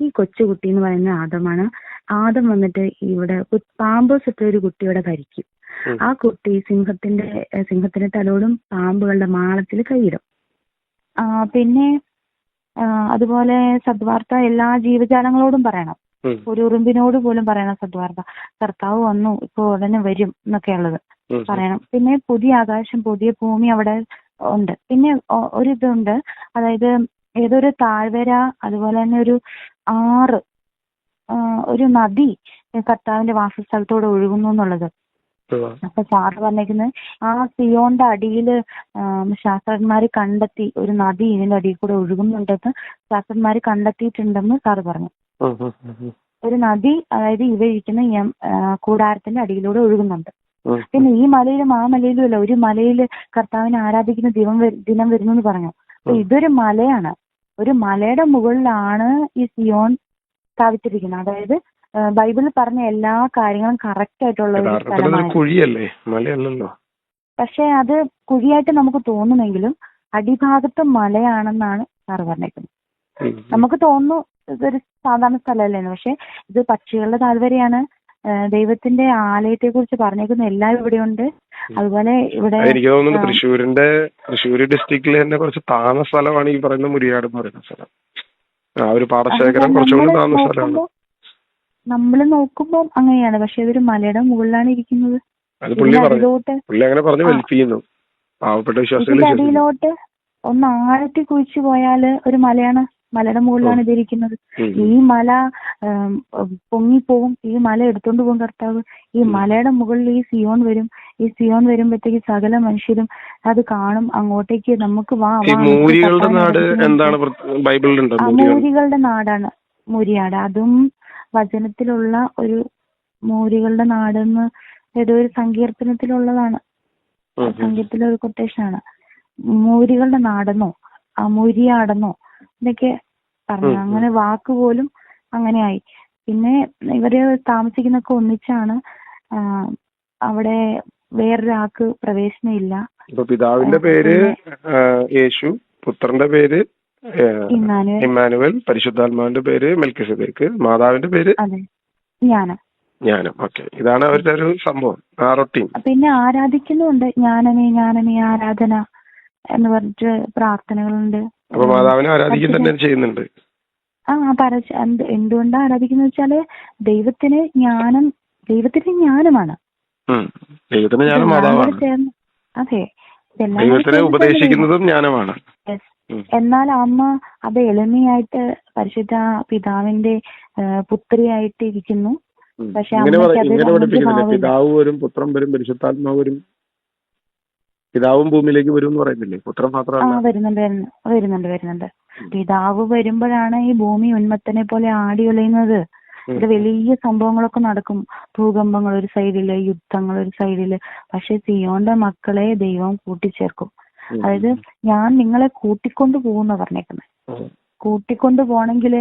ഈ കൊച്ചുകുട്ടി എന്ന് പറയുന്ന ആദമാണ്. ആദം വന്നിട്ട് ഇവിടെ പാമ്പേഴ്സ് ഇട്ട ഒരു കുട്ടിയുടെ ഭരിക്കും. ആ കുട്ടി സിംഹത്തിന്റെ തലോടും പാമ്പുകളുടെ മാളത്തിൽ കൈയിടും. പിന്നെ അതുപോലെ സദ്വാർത്ത എല്ലാ ജീവജാലങ്ങളോടും പറയണം. ഒരു ഉറുമ്പിനോട് പോലും പറയണം സദ്വാർത്ത. കർത്താവ് വന്നു, ഇപ്പൊ ഉടനെ വരും എന്നൊക്കെ ഉള്ളത് പറയണം. പിന്നെ പുതിയ ആകാശം പുതിയ ഭൂമി അവിടെ ഉണ്ട്. പിന്നെ ഒരിതുണ്ട്, അതായത് ഏതൊരു താഴ്വര, അതുപോലെ തന്നെ ഒരു ആറ്, ഒരു നദി കർത്താവിന്റെ വാസസ്ഥലത്തോടെ ഒഴുകുന്നു എന്നുള്ളത്. അപ്പൊ സാറ് പറഞ്ഞേക്കുന്നത് ആ സിയോന്റെ അടിയില് ശാസ്ത്രജ്ഞന്മാര് കണ്ടെത്തി ഒരു നദി ഇതിന്റെ അടിയിൽ കൂടെ ഒഴുകുന്നുണ്ടെന്ന് ശാസ്ത്രജ്ഞന്മാര് കണ്ടെത്തിയിട്ടുണ്ടെന്ന് സാറ് പറഞ്ഞു. ഒരു നദി, അതായത് ഇവ ഇരിക്കുന്ന കൂടാരത്തിന്റെ അടിയിലൂടെ ഒഴുകുന്നുണ്ട്. പിന്നെ ഈ മലയിലും ആ മലയിലും അല്ല, ഒരു മലയിൽ കർത്താവിനെ ആരാധിക്കുന്ന ദിനം വരുന്നു എന്ന് പറഞ്ഞു. അപ്പൊ ഇതൊരു മലയാണ്. ഒരു മലയുടെ മുകളിലാണ് ഈ സിയോൻ സ്ഥാപിച്ചിരിക്കുന്നത്. അതായത് ബൈബിളിൽ പറഞ്ഞ എല്ലാ കാര്യങ്ങളും കറക്റ്റ് ആയിട്ടുള്ള ഒരു സ്ഥലമാണ്. പക്ഷെ അത് കുഴിയായിട്ട് നമുക്ക് തോന്നുമെങ്കിലും അടിഭാഗത്ത് മലയാണെന്നാണ് സാറ് പറഞ്ഞേക്കുന്നത്. നമുക്ക് തോന്നുന്നു ഇതൊരു സാധാരണ സ്ഥലമല്ലേന്ന്. പക്ഷെ ഇത് പക്ഷികളുടെ താഴ്വരയാണ്. ദൈവത്തിന്റെ ആലയത്തെ കുറിച്ച് പറഞ്ഞേക്കുന്ന എല്ലാം ഇവിടെയുണ്ട്. അതുപോലെ ഇവിടെ എനിക്ക് തോന്നുന്നു തൃശ്ശൂർ ഡിസ്ട്രിക്റ്റിൽ തന്നെ കുറച്ച് താഴ്ന്ന സ്ഥലമാണ് ഈ പറയുന്ന മുരിയാട് എന്ന് പറയുന്ന സ്ഥലം. ആ ഒരു പാടശേഖരം കുറച്ചുകൂടി താഴ്ന്ന സ്ഥലമാണ്. നമ്മൾ നോക്കുമ്പോൾ അങ്ങനെയാണ്, പക്ഷെ ഇതൊരു മലയുടെ മുകളിലാണ് ഇരിക്കുന്നത്. അടിയിലോട്ട് ഒന്ന് ആഴത്തിൽ കുഴിച്ചു പോയാല് ഒരു മലയാണ്, മലയുടെ മുകളിലാണ് ഇതിരിക്കുന്നത്. ഈ മല പൊങ്ങിപ്പോകും, ഈ മല എടുത്തോണ്ട് പോകും കർത്താവ്. ഈ മലയുടെ മുകളിൽ ഈ സിയോൻ വരും. ഈ സിയോൻ വരുമ്പോഴത്തേക്ക് സകല മനുഷ്യരും അത് കാണും. അങ്ങോട്ടേക്ക് നമുക്ക് മൂരികളുടെ നാടാണ് മുരിയാട്. അതും വചനത്തിലുള്ള ഒരു മൂരികളുടെ നാടെന്ന് ഏതോ ഒരു സങ്കീർത്തനത്തിലുള്ളതാണ്. സംഗീതത്തിലൊരു കൊട്ടേഷനാണ്. മൂരികളുടെ നാടെന്നോ മുരിയാടെന്നോ എന്നൊക്കെ പറഞ്ഞു. അങ്ങനെ വാക്ക് പോലും അങ്ങനെയായി. പിന്നെ ഇവര് താമസിക്കുന്നൊക്കെ ഒന്നിച്ചാണ്. അവിടെ വേറൊരാൾക്ക് പ്രവേശനമില്ല. പിതാവിന്റെ പേര് യേശു, പുത്രന്റെ പേര് ഇമ്മാനുവൽ, പരിശുദ്ധാത്മാവിന്റെ പേര് മെൽക്കിസദേക്ക്, മാതാവിന്റെ പേര് ജ്ഞാനം. ഓക്കെ, ഇതാണ് അവരുടെ ഒരു സംഭവം, ആ റൊട്ടീൻ. പിന്നെ ആരാധിക്കുന്നുണ്ട്, ജ്ഞാനമേ ആരാധന എന്ന് പറഞ്ഞിട്ട് പ്രാർത്ഥനകളുണ്ട്. അപ്പൊ മാതാവിനെ ആരാധിക്കുക തന്നെ ചെയ്യുന്നുണ്ട്. എന്തുകൊണ്ടാണ് ആരാധിക്കുന്നത് വെച്ചാല് ദൈവത്തിന് ജ്ഞാനമാണ്. ദൈവത്തിന് ജ്ഞാനം മാതാവാണ്. അതെ, ദൈവത്തിനെ ഉപദേശിക്കുന്നതും ജ്ഞാനമാണ്. എന്നാൽ അമ്മ അത് എളിമയായിട്ട് പരിശുദ്ധ പിതാവിന്റെ പുത്രിയായിട്ട് ഇരിക്കുന്നു. പക്ഷെ പിതാവ് വരും, പുത്രൻ വരും, പരിശുദ്ധാത്മാവ് വരും. പിതാവും ഭൂമിയിലേക്ക് വരും എന്ന് പറയുന്നില്ലേ? പുത്രൻ മാത്രമല്ല. വരുന്നുണ്ട്. പിതാവ് വരുമ്പോഴാണ് ഈ ഭൂമി ഉന്മത്തനെ പോലെ ആടി ഉലയുന്നത്. ഇത് വലിയ സംഭവങ്ങളൊക്കെ നടക്കും. ഭൂകമ്പങ്ങൾ ഒരു സൈഡില്, യുദ്ധങ്ങൾ ഒരു സൈഡില്. പക്ഷെ സിയോന്റെ മക്കളെ ദൈവം കൂട്ടിച്ചേർക്കും. അതായത് ഞാൻ നിങ്ങളെ കൂട്ടിക്കൊണ്ടു പോകുന്ന പറഞ്ഞേക്കുന്നത്. കൂട്ടിക്കൊണ്ടു പോണെങ്കിൽ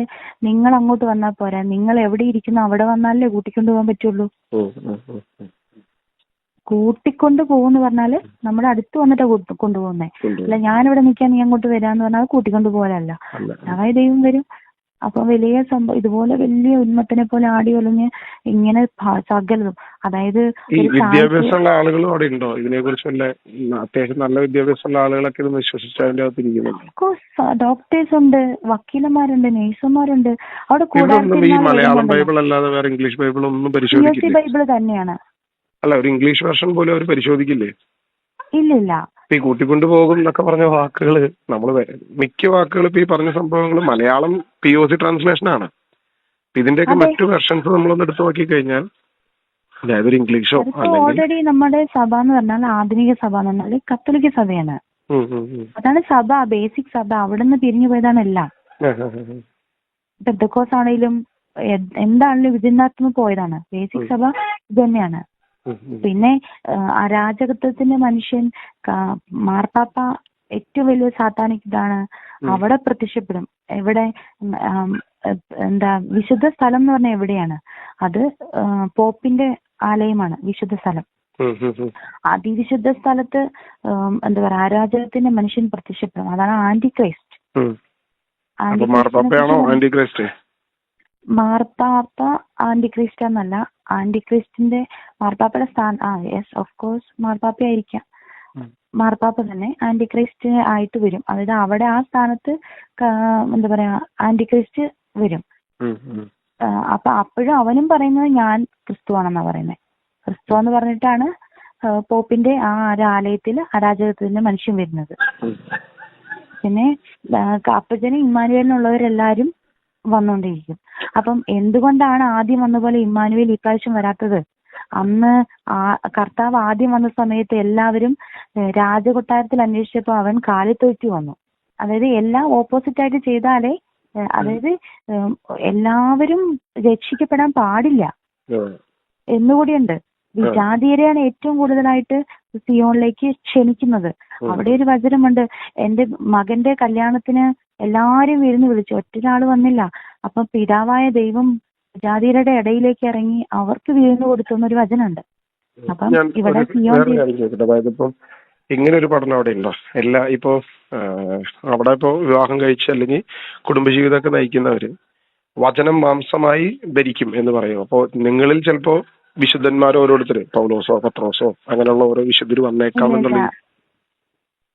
നിങ്ങൾ അങ്ങോട്ട് വന്നാൽ പോരാ, നിങ്ങൾ എവിടെ ഇരിക്കുന്നു അവിടെ വന്നാലേ കൂട്ടിക്കൊണ്ടു പോകാൻ പറ്റുള്ളൂ. കൂട്ടിക്കൊണ്ടു പോകുന്ന് പറഞ്ഞാല് നമ്മുടെ അടുത്ത് വന്നിട്ടാ കൊണ്ടുപോകുന്നേ. അല്ല ഞാനിവിടെ നിൽക്കാൻ നീ അങ്ങോട്ട് വരാന്ന് പറഞ്ഞാൽ കൂട്ടിക്കൊണ്ടു പോലല്ല. അതായത് ദൈവം വരും. അപ്പൊ വലിയ സംഭവം ഇതുപോലെ വലിയ ഉന്മത്തിനെ പോലെ ആടി ഒളിഞ്ഞ് ഇങ്ങനെ സകലതും. അതായത് വിദ്യാഭ്യാസമുള്ള ആളുകളും അവിടെ ഉണ്ടോ? ഇതിനെ കുറിച്ചല്ല, അത്യാവശ്യം നല്ല വിദ്യാഭ്യാസമുള്ള ആളുകളൊക്കെ വിശ്വസിച്ച് അതിന്റെ അകത്ത് ഇരിക്കുന്നുണ്ട്. ഡോക്ടേഴ്സ് ഉണ്ട്, വക്കീലന്മാരുണ്ട്, നേഴ്സുമാരുണ്ട്. അവിടെ മലയാളം ബൈബിൾ അല്ലാതെ വേറെ ഇംഗ്ലീഷ് ബൈബിൾ ഒന്നും പരിശോധിക്കില്ല. ബൈബിൾ തന്നെയാണ്. അല്ല, ഒരു ഇംഗ്ലീഷ് വെർഷൻ പോലും അവർ പരിശോധിക്കില്ലേ? ഇല്ലില്ല. ഈ കൂട്ടിക്കൊണ്ടുപോകും എന്നൊക്കെ പറഞ്ഞ വാക്കുകള്, നമ്മള് മിക്ക വാക്കുകൾ ഇപ്പൊ ഈ പറഞ്ഞ സംഭവങ്ങൾ മലയാളം POC ട്രാൻസ്ലേഷൻ ആണ്. ഇതിന്റെയൊക്കെ മറ്റു വെർഷൻസ് നമ്മളൊന്ന് എടുത്തു നോക്കി കഴിഞ്ഞാൽ, അതായത് ഒരു ഇംഗ്ലീഷോ ഓൾറെഡി നമ്മുടെ സഭ എന്ന് പറഞ്ഞാൽ ആധുനിക സഭ എന്ന് പറഞ്ഞാൽ കത്തോലിക്ക സഭയാണ്. അതാണ് സഭ, ബേസിക് സഭ. അവിടെ നിന്ന് പിരിഞ്ഞു പോയതാണ് എല്ലാം. പെന്തക്കോസ് ആണെങ്കിലും എന്താണെങ്കിലും ഇതിനകത്തുനിന്ന് പോയതാണ്. ബേസിക് സഭ ഇത് തന്നെയാണ്. പിന്നെ അരാജകത്വത്തിന്റെ മനുഷ്യൻ മാർപ്പാപ്പ ഏറ്റവും വലിയ സാത്താനിക് ഇതാണ്. അവിടെ പ്രത്യക്ഷപ്പെടും. എവിടെ വിശുദ്ധ സ്ഥലം എന്ന് പറഞ്ഞാൽ എവിടെയാണ്? അത് പോപ്പിന്റെ ആലയമാണ് വിശുദ്ധ സ്ഥലം. അതിവിശുദ്ധ സ്ഥലത്ത് എന്താ പറയാ, അരാജകത്തിന്റെ മനുഷ്യൻ പ്രത്യക്ഷപ്പെടും. അതാണ് ആന്റി ക്രൈസ്റ്റ്. മാർപ്പാപ്പ ആന്റിക്രിസ്റ്റ് എന്നല്ല, ആന്റിക്രിസ്റ്റിന്റെ മാർപ്പാപ്പയുടെ സ്ഥാനം യെസ് ഓഫ് കോഴ്സ് മാർപ്പാപ്പ ആയിരിക്കാം. മാർപ്പാപ്പ തന്നെ ആന്റിക്രിസ്റ്റ് ആയിട്ട് വരും. അതായത് അവിടെ ആ സ്ഥാനത്ത് എന്താ പറയാ ആന്റിക്രിസ്റ്റ് വരും. അപ്പൊ അപ്പോഴും അവനും പറയുന്നത് ഞാൻ ക്രിസ്തുവാണെന്നാ പറയുന്നത്. ക്രിസ്തു എന്ന് പറഞ്ഞിട്ടാണ് പോപ്പിന്റെ ആ ആലയത്തിൽ അരാജകത്തിന്റെ മനുഷ്യൻ വരുന്നത്. പിന്നെ അപ്പച്ചനും ഇമ്മാനുവേലിനുള്ളവരെല്ലാരും വന്നുകൊണ്ടിരിക്കും. അപ്പം എന്തുകൊണ്ടാണ് ആദ്യം വന്ന പോലെ ഇമ്മാനുവേൽ ഇപ്രാവശ്യം വരാത്തത്? അന്ന് കർത്താവ് ആദ്യം വന്ന സമയത്ത് എല്ലാവരും രാജകൊട്ടാരത്തിൽ അന്വേഷിച്ചപ്പോൾ അവൻ കാലിത്തൊഴുത്തി വന്നു. അതായത് എല്ലാം ഓപ്പോസിറ്റ് ആയിട്ട് ചെയ്താലേ, അതായത് എല്ലാവരും രക്ഷിക്കപ്പെടാൻ പാടില്ല എന്നുകൂടിയുണ്ട്. വിജാതീയരെയാണ് ഏറ്റവും കൂടുതലായിട്ട് സിയോണിലേക്ക് ക്ഷണിക്കുന്നത്. അവിടെ ഒരു വചനമുണ്ട്, എന്റെ മകന്റെ കല്യാണത്തിന് എല്ലാരും വിരുന്ന് വിളിച്ചു, ഒറ്റൊരാൾ വന്നില്ല. അപ്പൊ പിതാവായ ദൈവം ജാതിയുടെ ഇടയിലേക്ക് ഇറങ്ങി അവർക്ക് വിരുന്ന് കൊടുത്തുന്നൊരു വചനമുണ്ട്. അപ്പം ഇവിടെ അതായത് ഇപ്പം ഇങ്ങനെ ഒരു പഠനം അവിടെ ഉണ്ടോ? ഇപ്പോ അവിടെ ഇപ്പോ വിവാഹം കഴിച്ച് അല്ലെങ്കിൽ കുടുംബജീവിതമൊക്കെ നയിക്കുന്നവര് വചനം മാംസമായി ധരിക്കും എന്ന് പറയും. അപ്പോ നിങ്ങളിൽ ചിലപ്പോ വിശുദ്ധന്മാർ ഓരോരുത്തര് പൗലോസോ പത്രോസോ അങ്ങനെയുള്ള ഓരോ വിശുദ്ധര് വന്നേക്കാമെന്നുള്ള.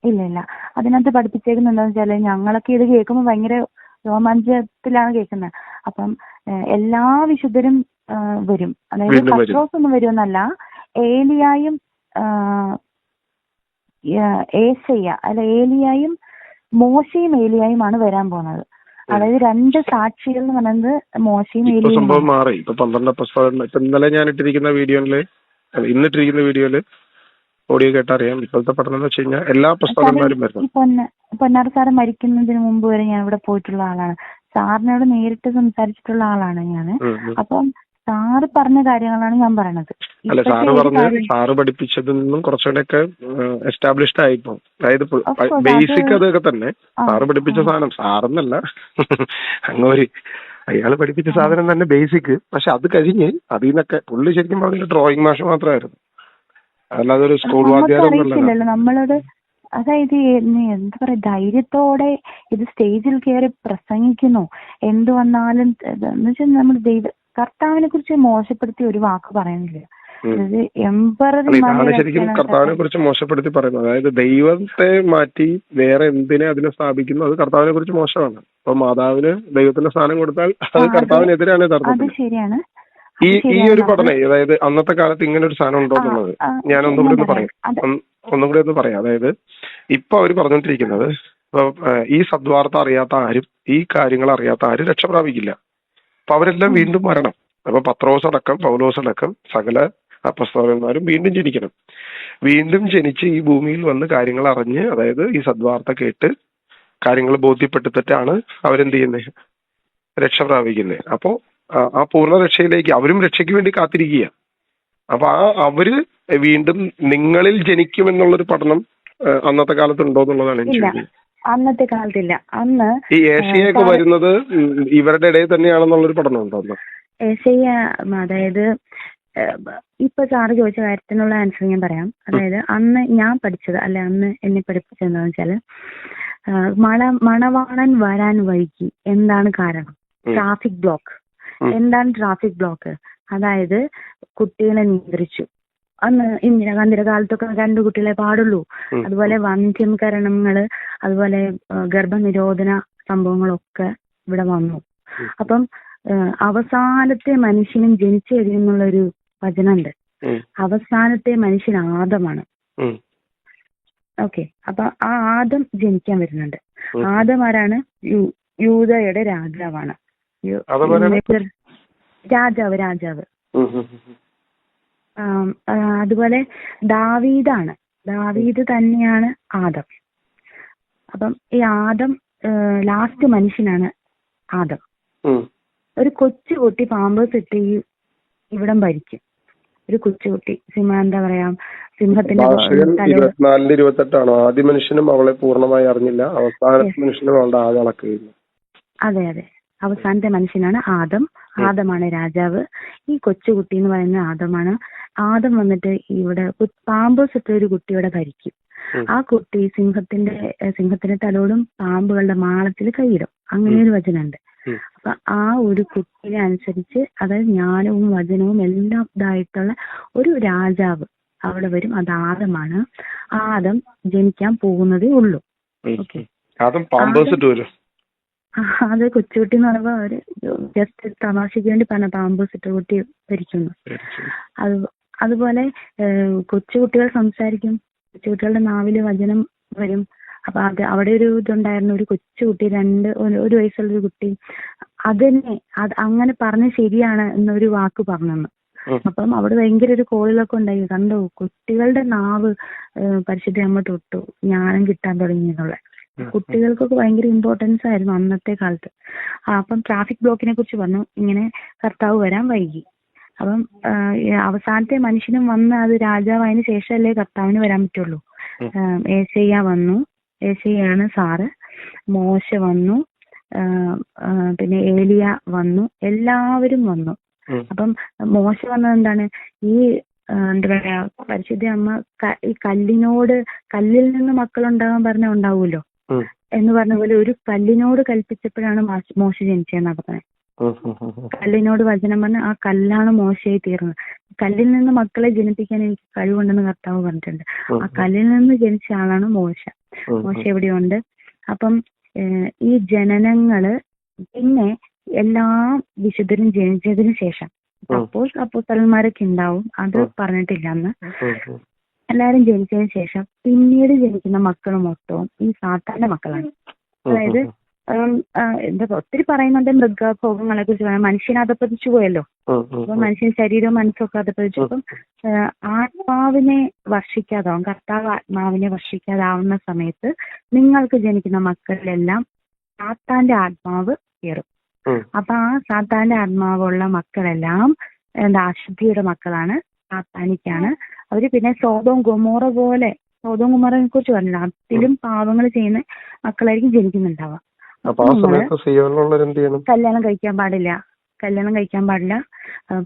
ഇല്ല, അതിനകത്ത് പഠിപ്പിച്ചേക്കുന്നത് എന്താണെന്ന് വെച്ചാല്, ഞങ്ങളൊക്കെ ഇത് കേൾക്കുമ്പോൾ ഭയങ്കര രോമാഞ്ചത്തിലാണ് കേൾക്കുന്നത്. അപ്പം എല്ലാ വിശുദ്ധരും വരും. അതായത് പത്രോസ് ഒന്നും വരുമെന്നല്ല, ഏലിയായും ഏലിയായും മോശയും ഏലിയായുമാണ് വരാൻ പോകുന്നത്. അതായത് രണ്ട് സാക്ഷികൾ എന്ന് പറയുന്നത് മോശയും ഏലിയായും. സംഭവം മാറി. ഇപ്പൊ 12 അപ്പോസ്തലന്മാർ, ഇപ്പൊ ഇന്നലെ ഞാൻ ഇന്നിട്ടിരിക്കുന്ന വീഡിയോയില് ഓഡിയോ കേട്ടറിയാം. ഇപ്പോഴത്തെ പഠനം എന്ന് വെച്ച് കഴിഞ്ഞാൽ എല്ലാ അപ്പോസ്തലന്മാരും വരുന്നു. പൊന്നാർ സാറ് മരിക്കുന്നതിന് മുമ്പ് വരെ ഞാൻ ഇവിടെ പോയിട്ടുള്ള ആളാണ്. സാറിനോട് നേരിട്ട് സംസാരിച്ചിട്ടുള്ള ആളാണ് ഞാൻ. അപ്പം സാറ് പറഞ്ഞ കാര്യങ്ങളാണ് ഞാൻ പറയണത്. അല്ല, സാറ് പഠിപ്പിച്ചതിൽ നിന്നും കുറച്ചുകൂടെയൊക്കെ എസ്റ്റാബ്ലിഷ്ഡ് ആയിപ്പോ. അതായത് ബേസിക് അതൊക്കെ തന്നെ സാറ് പഠിപ്പിച്ച സാധനം. സാറെന്നല്ല, അങ്ങോര് അയാള് പഠിപ്പിച്ച സാധനം തന്നെ ബേസിക്. പക്ഷെ അത് കഴിഞ്ഞ് അതിൽ നിന്നൊക്കെ പുള്ളി ശരിക്കും പറഞ്ഞ ഡ്രോയിങ് മാഷ് മാത്രമായിരുന്നു, അല്ലാതെ ഒരു സ്കൂൾ വാദ്യാരൊന്നുമല്ല. നമ്മളോട് അതായത് എന്താ പറയാ, ധൈര്യത്തോടെ ഇത് സ്റ്റേജിൽ കയറി പ്രസംഗിക്കുന്നു. എന്ത് വന്നാലും എന്ന് വെച്ചാൽ നമ്മൾ കർത്താവിനെ കുറിച്ച് മോശപ്പെടുത്തി ഒരു വാക്ക് പറയുന്നില്ല. ഇതാണ് ശരിക്കും കർത്താവിനെ കുറിച്ച് മോശപ്പെടുത്തി പറയുന്നത്. അതായത് ദൈവത്തെ മാറ്റി വേറെ എന്തിനെ അതിനെ സ്ഥാപിക്കുന്നു, അത് കർത്താവിനെ കുറിച്ച് മോശമാണ്. അപ്പൊ മാതാവിന് ദൈവത്തിന്റെ സ്ഥാനം കൊടുത്താൽ അത് കർത്താവിനെതിരാണ് യഥാർത്ഥത്തിൽ. ശരിയാണ്. ഈ ഒരു പഠനം, അതായത് അന്നത്തെ കാലത്ത് ഇങ്ങനെ ഒരു സാധനം ഉണ്ടോ എന്നുള്ളത് ഞാൻ ഒന്നുകൂടി ഒന്ന് പറയാം. അതായത് ഇപ്പൊ അവര് പറഞ്ഞോണ്ടിരിക്കുന്നത്, ഇപ്പൊ ഈ സദ്വാർത്ത അറിയാത്ത ആരും ഈ കാര്യങ്ങൾ അറിയാത്ത ആരും രക്ഷ പ്രാപിക്കില്ല. അപ്പൊ അവരെല്ലാം വീണ്ടും മരണം. അപ്പൊ പത്രോസ് അടക്കം പൗലോസ് അടക്കം സകല അപ്പോസ്തലന്മാരും വീണ്ടും ജനിക്കണം. വീണ്ടും ജനിച്ച് ഈ ഭൂമിയിൽ വന്ന് കാര്യങ്ങൾ അറിഞ്ഞ്, അതായത് ഈ സദ്വാർത്ത കേട്ട് കാര്യങ്ങൾ ബോധ്യപ്പെട്ടിട്ടാണ് അവരെന്ത് ചെയ്യുന്നത്, രക്ഷ പ്രാപിക്കുന്നത്. അപ്പോ ആ പൂർണ്ണ രക്ഷയിലേക്ക് അവരും രക്ഷയ്ക്ക് വേണ്ടി കാത്തിരിക്കുക. അപ്പൊ അവര് വീണ്ടും നിങ്ങളിൽ ജനിക്കുമെന്നുള്ളൊരു പഠനം അന്നത്തെ കാലത്ത് ഉണ്ടോ എന്നുള്ളതാണ് എനിക്ക് ചോദിക്കുന്നത്. അന്നത്തെ കാലത്തില്ല. അന്ന് ഈ ഏഷ്യയൊക്കെ വരുന്നത് ഇവരുടെ ഇടയിൽ തന്നെയാണെന്നുള്ളൊരു പഠനം ഉണ്ടോ? ഏഷ്യ, അതായത് ഇപ്പൊ സാറ് ചോദിച്ച കാര്യത്തിനുള്ള ആൻസർ ഞാൻ പറയാം. അതായത് അന്ന് ഞാൻ പഠിച്ചത്, അല്ലെ അന്ന് എന്നെ പഠിപ്പിച്ചത് എന്താന്ന് വെച്ചാല്, മണവാളൻ വരാൻ വൈകി. എന്താണ് കാരണം? Traffic block. എന്താണ് ട്രാഫിക് ബ്ലോക്ക്? അതായത് കുട്ടികളെ നിയന്ത്രിച്ചു. അന്ന് ഇന്ദിരാഗാന്ധിയുടെ കാലത്തൊക്കെ 2 കുട്ടികളെ പാടുള്ളൂ. അതുപോലെ വന്ധ്യംകരണങ്ങള്, അതുപോലെ ഗർഭനിരോധന സംഭവങ്ങളൊക്കെ ഇവിടെ വന്നു. അപ്പം അവസാനത്തെ മനുഷ്യനും ജനിച്ചു കഴിയുന്നുള്ളൊരു വചനമുണ്ട്. അവസാനത്തെ മനുഷ്യൻ ആദമാണ്. ഓക്കെ, അപ്പൊ ആ ആദം ജനിക്കാൻ വരുന്നുണ്ട്. ആദം ആരാണ്? യൂദയുടെ രാജാവാണ്. രാജാവ്. അതുപോലെ ദാവീദാണ്. ദാവീദ് തന്നെയാണ് ആദം. അപ്പം ഈ ആദം ലാസ്റ്റ് മനുഷ്യനാണ് ആദം. ഒരു കൊച്ചുകുട്ടി പാമ്പേഴ്സ് ഇട്ട് ഈ ഇവിടം ഭരിക്കും. ഒരു കൊച്ചുകുട്ടി എന്താ പറയാ, സിംഹത്തിന്റെ 24:28 ആദ്യ മനുഷ്യനും അവളെ പൂർണ്ണമായി അറിഞ്ഞില്ല, അവസാനത്തെ മനുഷ്യനും അവളുടെ ആകെ അളക്കുകയില്ല. അതെ, അവസാനത്തെ മനുഷ്യനാണ് ആദം. ആദമാണ് രാജാവ്. ഈ കൊച്ചുകുട്ടി എന്ന് പറയുന്ന ആദമാണ്. ആദം വന്നിട്ട് ഇവിടെ പാമ്പേഴ്സ് ഇട്ട ഒരു കുട്ടിയുടെ ഭരിക്കും. ആ കുട്ടി സിംഹത്തിന്റെ തലോടും പാമ്പുകളുടെ മാളത്തിൽ കൈയിടും. അങ്ങനെ ഒരു വചനമുണ്ട്. അപ്പൊ ആ ഒരു കുട്ടിനെ അനുസരിച്ച്, അതായത് ജ്ഞാനവും വചനവും എല്ലാം ഇതായിട്ടുള്ള ഒരു രാജാവ് അവിടെ വരും. അത് ആദമാണ്. ആദം ജനിക്കാൻ പോകുന്നതേ ഉള്ളൂ. ഓക്കെ, അത് കൊച്ചുകുട്ടി എന്ന് പറയുമ്പോ അവര് ജസ്റ്റ് തമാശയ്ക്ക് വേണ്ടി പറഞ്ഞ പാമ്പേഴ്സ് ഇട്ട കുട്ടി ഭരിക്കുന്നു. അതുപോലെ കൊച്ചുകുട്ടികൾ സംസാരിക്കും, കൊച്ചുകുട്ടികളുടെ നാവില് വചനം വരും. അപ്പൊ അവിടെ ഒരു ഇതുണ്ടായിരുന്നു, ഒരു കൊച്ചുകുട്ടി, ഒരു വയസ്സുള്ള ഒരു കുട്ടി അത് അങ്ങനെ പറഞ്ഞ ശരിയാണ് എന്നൊരു വാക്ക് പറഞ്ഞെന്ന്. അപ്പം അവിടെ ഭയങ്കര ഒരു കോളിലൊക്കെ ഉണ്ടായി, കണ്ടോ കുട്ടികളുടെ നാവ് പരിശുദ്ധ അമ്മ തൊട്ടു, ജ്ഞാനം കിട്ടാൻ തുടങ്ങി എന്നുള്ള. കുട്ടികൾക്കൊക്കെ ഭയങ്കര ഇമ്പോർട്ടൻസ് ആയിരുന്നു അന്നത്തെ കാലത്ത്. അപ്പം ട്രാഫിക് ബ്ലോക്കിനെ കുറിച്ച് പറഞ്ഞു, ഇങ്ങനെ കർത്താവ് വരാൻ വൈകി. അപ്പം അവസാനത്തെ മനുഷ്യനും വന്ന് അത് രാജാവായതിനു ശേഷമല്ലേ കർത്താവിന് വരാൻ പറ്റുള്ളൂ. ഏശയ്യ വന്നു, ഏശയ്യാണ് സാറ്, മോശ വന്നു, പിന്നെ ഏലിയ വന്നു, എല്ലാവരും വന്നു. അപ്പം മോശ വന്നത് എന്താണ്, ഈ എന്താ പറയാ, പരിശുദ്ധ അമ്മ ഈ കല്ലിൽ നിന്ന് മക്കളുണ്ടാകാൻ പറഞ്ഞ ഉണ്ടാവുമല്ലോ എന്ന് പറഞ്ഞ പോലെ ഒരു കല്ലിനോട് കൽപ്പിച്ചപ്പോഴാണ് മോശ ജനിച്ചതെന്നാ പറഞ്ഞത്. കല്ലിനോട് വചനം പറഞ്ഞ ആ കല്ലാണ് മോശയായി തീർന്നത്. കല്ലിൽ നിന്ന് മക്കളെ ജനിപ്പിക്കാൻ എനിക്ക് കഴിവുണ്ടെന്ന് കർത്താവ് പറഞ്ഞിട്ടുണ്ട്. ആ കല്ലിൽ നിന്ന് ജനിച്ച ആളാണ് മോശ. മോശ എവിടെയുണ്ട്. അപ്പം ഈ ജനനങ്ങള് പിന്നെ എല്ലാ വിശുദ്ധരും ജനിച്ചതിന് ശേഷം അപ്പോസ്തലന്മാരൊക്കെ ഉണ്ടാവും, അത് പറഞ്ഞിട്ടില്ല അന്ന്. എല്ലാരും ജനിച്ചതിന് ശേഷം പിന്നീട് ജനിക്കുന്ന മക്കൾ മൊത്തവും ഈ സാത്താന്റെ മക്കളാണ്. അതായത് എന്താ ഒത്തിരി പറയുന്നുണ്ട്, മൃഗഭോഗങ്ങളെ കുറിച്ച് പറയാം. മനുഷ്യനെ അധപ്പതിച്ചു പോയല്ലോ. അപ്പൊ മനുഷ്യൻ ശരീരവും മനസ്സൊക്കെ അധപ്പതിച്ചു. അപ്പം ആത്മാവിനെ വർഷിക്കാതാവും, കർത്താവ് ആത്മാവിനെ വർഷിക്കാതാവുന്ന സമയത്ത് നിങ്ങൾക്ക് ജനിക്കുന്ന മക്കളിലെല്ലാം സാത്താന്റെ ആത്മാവ് കയറും. അപ്പൊ ആ സാത്താന്റെ ആത്മാവുള്ള മക്കളെല്ലാം അശുദ്ധിയുടെ മക്കളാണ്, സാത്താനിക്കാണ്. അവര് പിന്നെ സോദോം ഗൊമോറ പോലെ, സോദോം ഗൊമോറയെ കുറിച്ച് പറഞ്ഞില്ല, അതിലും പാവങ്ങൾ ചെയ്യുന്ന മക്കളായിരിക്കും ജനിക്കുന്നുണ്ടാവുക. കല്യാണം കഴിക്കാൻ പാടില്ല,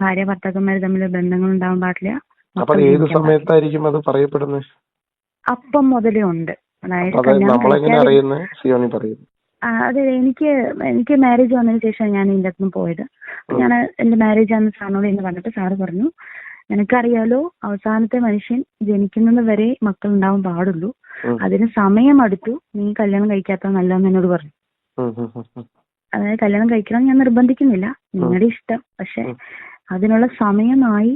ഭാര്യ ഭർത്താക്കന്മാർ തമ്മിൽ ബന്ധങ്ങൾ ഉണ്ടാവാൻ പാടില്ല. അപ്പം മുതലേ ഉണ്ട്. അതായത് അതെ, എനിക്ക് മാരേജ് വന്നതിന് ശേഷം ഞാൻ ഇതിൻ്റെ അകത്തുനിന്ന് പോയത്. ഞാൻ എന്റെ മാരേജ് ആണെന്ന് സാറിനോട് എന്ന് പറഞ്ഞിട്ട് സാറ് പറഞ്ഞു, നിനക്കറിയാലോ അവസാനത്തെ മനുഷ്യൻ ജനിക്കുന്നത് വരെ മക്കൾ ഉണ്ടാവാൻ പാടുള്ളൂ, അതിന് സമയം അടുത്തു, നീ കല്യാണം കഴിക്കാത്ത നല്ലതെന്ന് എന്നോട് പറഞ്ഞു. അതായത് കല്യാണം കഴിക്കണം ഞാൻ നിർബന്ധിക്കുന്നില്ല, നിങ്ങളുടെ ഇഷ്ടം, പക്ഷെ അതിനുള്ള സമയമായി,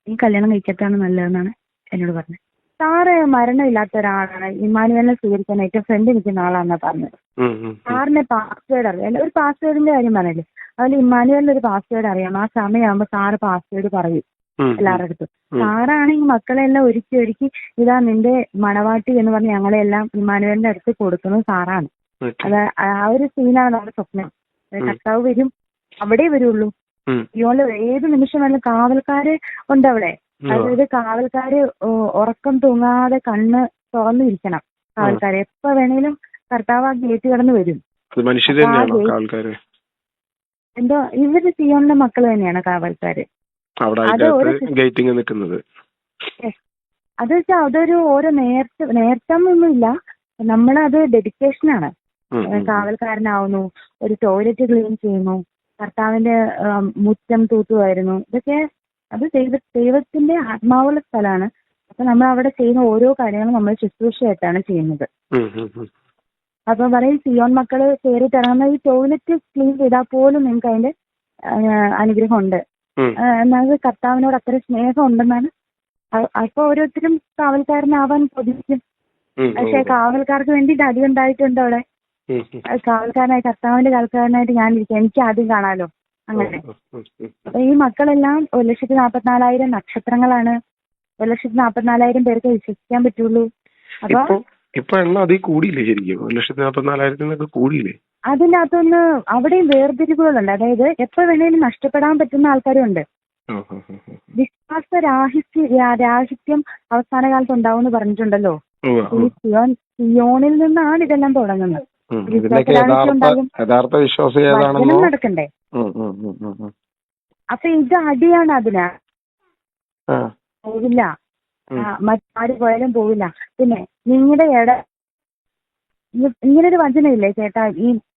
നീ കല്യാണം കഴിക്കാത്താണ് നല്ലതെന്നാണ് എന്നോട് പറഞ്ഞത്. സാറ് മരണമില്ലാത്ത ഒരാളാണ്, ഇമ്മാനുവേലിനെ സ്വീകരിക്കാൻ ഏറ്റവും ഫ്രണ്ട് നിൽക്കുന്ന ആളാണെന്നാ പറഞ്ഞത്. സാറിന് പാസ്വേഡ് അറിയാം, ഒരു പാസ്വേഡിന്റെ കാര്യം പറഞ്ഞില്ലേ, അതിൽ ഇമ്മാനുവേലിന് ഒരു പാസ്വേഡ് അറിയാം. ആ സമയമാകുമ്പോ സാറ് പാസ്വേഡ് പറയും എല്ലാവരുടെ അടുത്തും. സാറാണ് ഈ മക്കളെല്ലാം ഒരുക്കി ഇതാ നിന്റെ മണവാട്ടി എന്ന് പറഞ്ഞ് ഞങ്ങളെല്ലാം ഇമ്മാനുവേലിന്റെ അടുത്ത് കൊടുക്കുന്നത് സാറാണ്. അത് ആ ഒരു സീനാണ് നമ്മുടെ സ്വപ്നം. കർത്താവ് വരും, അവിടെ വരുള്ളൂ. ഇതുപോലെ ഏത് നിമിഷം വേണം കാവൽക്കാര് ഉണ്ട് അവിടെ. അതായത് കാവൽക്കാര് ഉറക്കം തൂങ്ങാതെ കണ്ണ് തുറന്നിരിക്കണം. കാവൽക്കാര് എപ്പോ വേണേലും കർത്താവ് ആ ഗേറ്റ് കടന്ന് വരും. എന്തോ ഇവര് സിയോണിന്റെ മക്കൾ തന്നെയാണ് കാവൽക്കാര്. അത് വെച്ചാൽ അതൊരു ഓരോ നേർച്ചൊന്നുമില്ല, നമ്മളത് ഡെഡിക്കേഷനാണ്. കാവൽക്കാരനാവുന്നു, ഒരു ടോയ്ലറ്റ് ക്ലീൻ ചെയ്യുന്നു, കർത്താവിന്റെ മുറ്റം തൂത്തുമായിരുന്നു. ഇതൊക്കെ അത് ദൈവത്തിന്റെ ആത്മാവുള്ള സ്ഥലമാണ്. അപ്പൊ നമ്മൾ അവിടെ ചെയ്യുന്ന ഓരോ കാര്യങ്ങളും നമ്മൾ ശുശ്രൂഷയായിട്ടാണ് ചെയ്യുന്നത്. അപ്പൊ പറയും സിയോൺ മക്കള് കയറിയിട്ടിറങ്ങുന്ന ഈ ടോയ്ലറ്റ് ക്ലീൻ ചെയ്താൽ പോലും നിങ്ങൾക്ക് അതിന്റെ അനുഗ്രഹം ഉണ്ട്. എന്നാൽ കർത്താവിനോട് അത്ര സ്നേഹം ഉണ്ടെന്നാണ്. അപ്പൊ ഓരോരുത്തരും കാവൽക്കാരനാവാൻ കൊതിക്കും. പക്ഷെ കാവൽക്കാർക്ക് വേണ്ടിയിട്ട് അടി ഉണ്ടായിട്ടുണ്ട് അവിടെ. കാവൽക്കാരനായി, കർത്താവിന്റെ കാവൽക്കാരനായിട്ട് ഞാനിരിക്കാം, എനിക്ക് ആദ്യം കാണാലോ. അങ്ങനെ അപ്പൊ ഈ മക്കളെല്ലാം 1,44,000 നക്ഷത്രങ്ങളാണ്. 1,44,000 പേർക്ക് വിശ്വസിക്കാൻ പറ്റുള്ളൂ. അപ്പൊ അതിനകത്തൊന്ന് അവിടെയും വേർതിരിവുകളുണ്ട്. അതായത് എപ്പോ വേണേലും നഷ്ടപ്പെടാൻ പറ്റുന്ന ആൾക്കാരും ഉണ്ട്. വിശ്വാസ രാഹിത്യം അവസാന കാലത്ത് ഉണ്ടാവും എന്ന് പറഞ്ഞിട്ടുണ്ടല്ലോ. ഈ സിയോണിൽ നിന്നാണ് ഇതെല്ലാം തുടങ്ങുന്നത്. വചനം നടക്കണ്ടേ? അപ്പൊ ഇത് അടിയാണ്. അതിന് പോവില്ല, മറ്റാര് പോയാലും പോവില്ല. പിന്നെ നിങ്ങളുടെ ഇങ്ങനൊരു വചനമില്ലേ ചേട്ടാ, ഈ